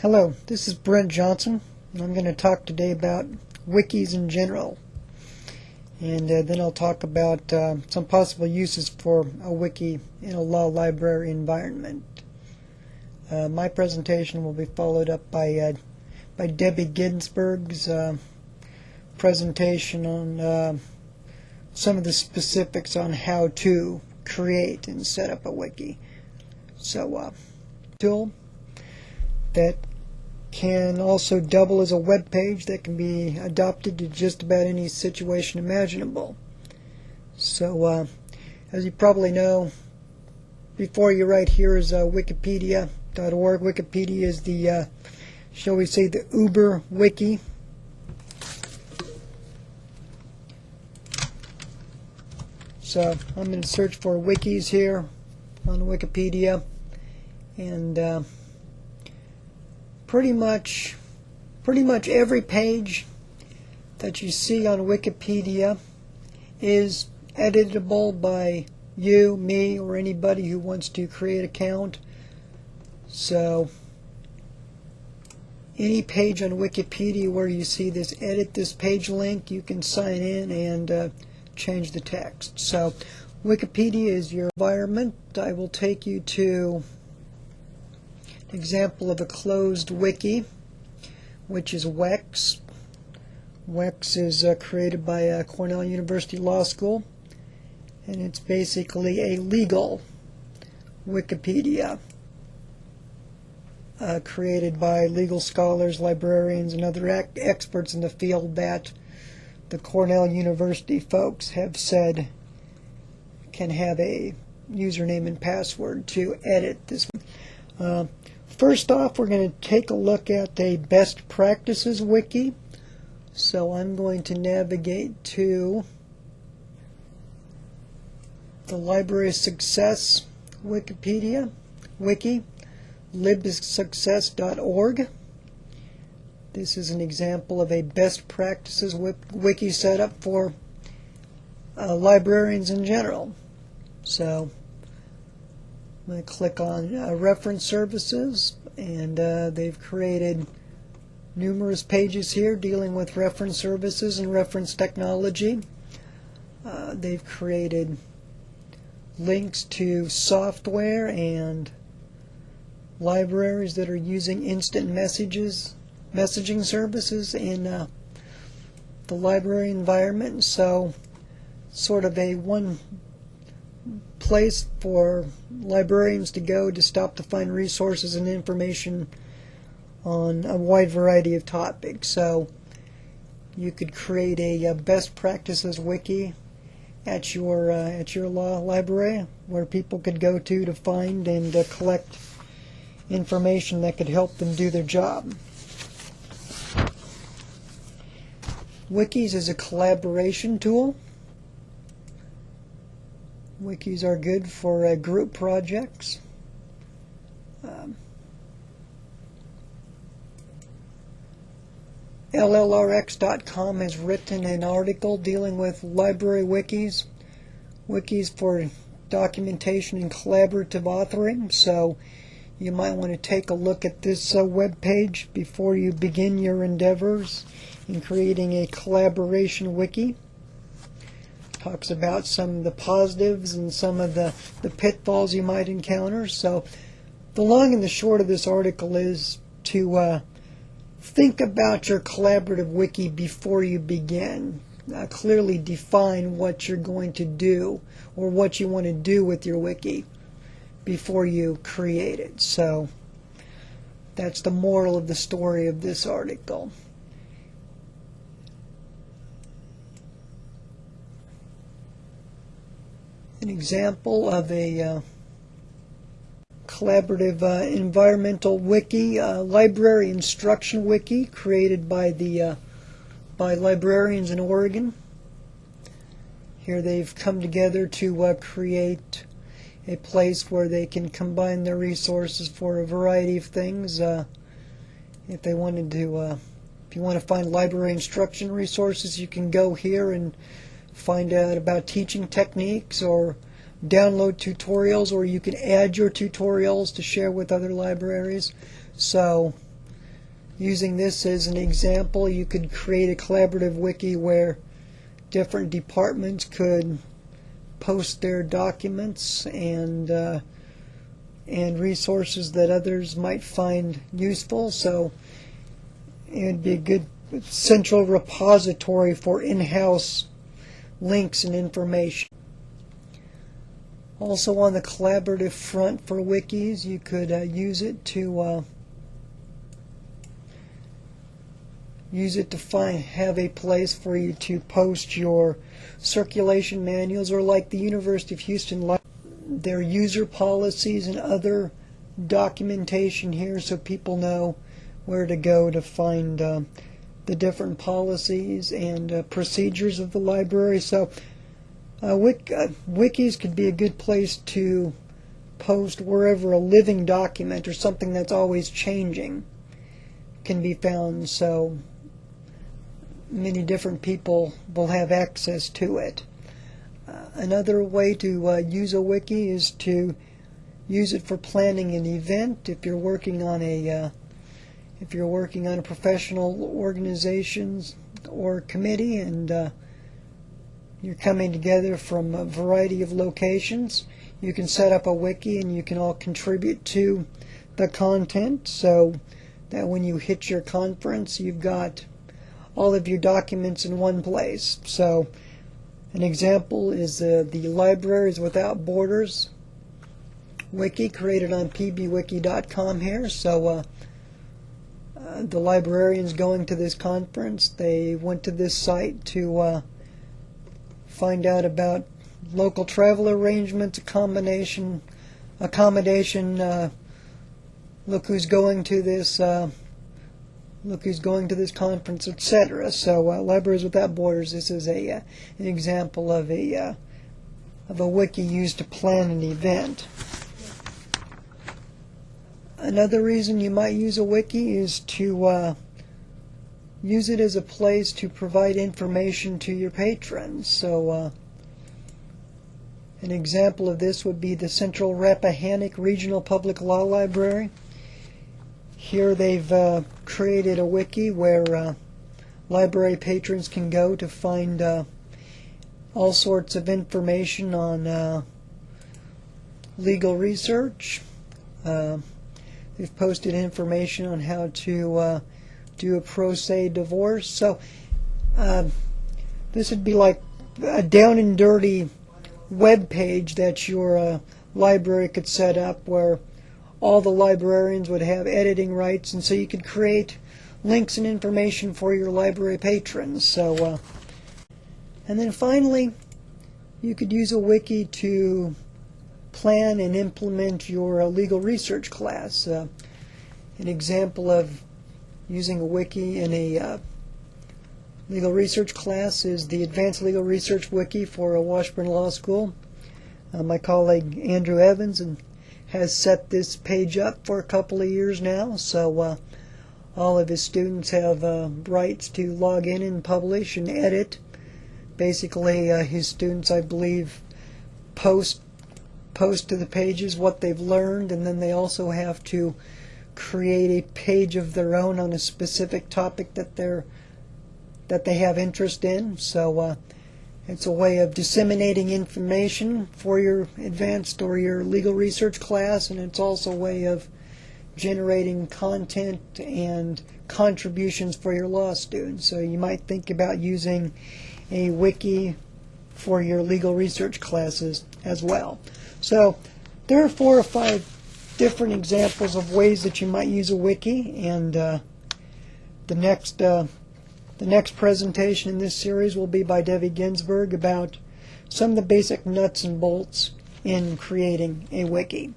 Hello, this is Brent Johnson, and I'm going to talk today about wikis in general. And then I'll talk about some possible uses for a wiki in a law library environment. My presentation will be followed up by Debbie Ginsberg's presentation on some of the specifics on how to create and set up a wiki. So, tool that can also double as a web page that can be adopted to just about any situation imaginable. So, as you probably know, before you right here is wikipedia.org. Wikipedia is the, shall we say, the Uber wiki. So I'm going to search for wikis here on Wikipedia, and pretty much every page that you see on Wikipedia is editable by you, me, or anybody who wants to create an account. So any page on Wikipedia where you see this edit this page link, you can sign in and change the text. So Wikipedia is your environment. I will take you to an example of a closed wiki, which is WEX. WEX is created by Cornell University Law School, and it's basically a legal Wikipedia created by legal scholars, librarians, and other experts in the field that the Cornell University folks have said can have a username and password to edit this. First off, we're going to take a look at a best practices wiki. So I'm going to navigate to the Library of Success Wikipedia wiki, libsuccess.org. This is an example of a best practices wiki setup for librarians in general. So I'm going to click on reference services, and they've created numerous pages here dealing with reference services and reference technology. They've created links to software and libraries that are using instant messaging services in the library environment. So sort of a one place for librarians to go to stop to find resources and information on a wide variety of topics. So you could create a best practices wiki at your law library where people could go to find and collect information that could help them do their job. Wikis is a collaboration tool. Wikis are good for group projects. LLRX.com has written an article dealing with library wikis, wikis for documentation and collaborative authoring. So you might want to take a look at this web page before you begin your endeavors in creating a collaboration wiki. Talks about some of the positives and some of the pitfalls you might encounter. So the long and the short of this article is to think about your collaborative wiki before you begin. Clearly define what you're going to do or what you want to do with your wiki before you create it. So that's the moral of the story of this article. An example of a collaborative environmental wiki, library instruction wiki created by librarians in Oregon. Here they've come together to create a place where they can combine their resources for a variety of things. If they wanted to, if you want to find library instruction resources, you can go here and find out about teaching techniques or download tutorials, or you can add your tutorials to share with other libraries. So Using this as an example, you could create a collaborative wiki where different departments could post their documents and resources that others might find useful. So it would be a good central repository for in-house links and information. Also, on the collaborative front for wikis, you could use it to have a place for you to post your circulation manuals, or like the University of Houston, their user policies and other documentation here, so people know where to go to find the different policies and procedures of the library. So wikis could be a good place to post wherever a living document or something that's always changing can be found, so many different people will have access to it. Another way to use a wiki is to use it for planning an event. If you're working on a professional organizations or committee, and you're coming together from a variety of locations, you can set up a wiki and you can all contribute to the content, so that when you hit your conference, you've got all of your documents in one place. So an example is the Libraries Without Borders wiki, created on pbwiki.com here. So the librarians going to this conference, they went to this site to find out about local travel arrangements, accommodation, look who's going to this conference, etc. So Libraries Without Borders, this is an example of a wiki used to plan an event. Another reason you might use a wiki is to use it as a place to provide information to your patrons. So an example of this would be the Central Rappahannock Regional Public Law Library. Here they've created a wiki where library patrons can go to find all sorts of information on legal research. They've posted information on how to do a pro se divorce. So this would be like a down and dirty web page that your library could set up, where all the librarians would have editing rights, and so you could create links and information for your library patrons. So, and then finally, you could use a wiki to plan and implement your legal research class. An example of using a wiki in a legal research class is the Advanced Legal Research Wiki for Washburn Law School. My colleague Andrew Evans has set this page up for a couple of years now, so all of his students have rights to log in and publish and edit. Basically, his students, I believe, post to the pages what they've learned, and then they also have to create a page of their own on a specific topic that they have interest in. So it's a way of disseminating information for your advanced or your legal research class, and it's also a way of generating content and contributions for your law students. So you might think about using a wiki for your legal research classes as well. So there are 4 or 5 different examples of ways that you might use a wiki, and the next presentation in this series will be by Debbie Ginsberg about some of the basic nuts and bolts in creating a wiki.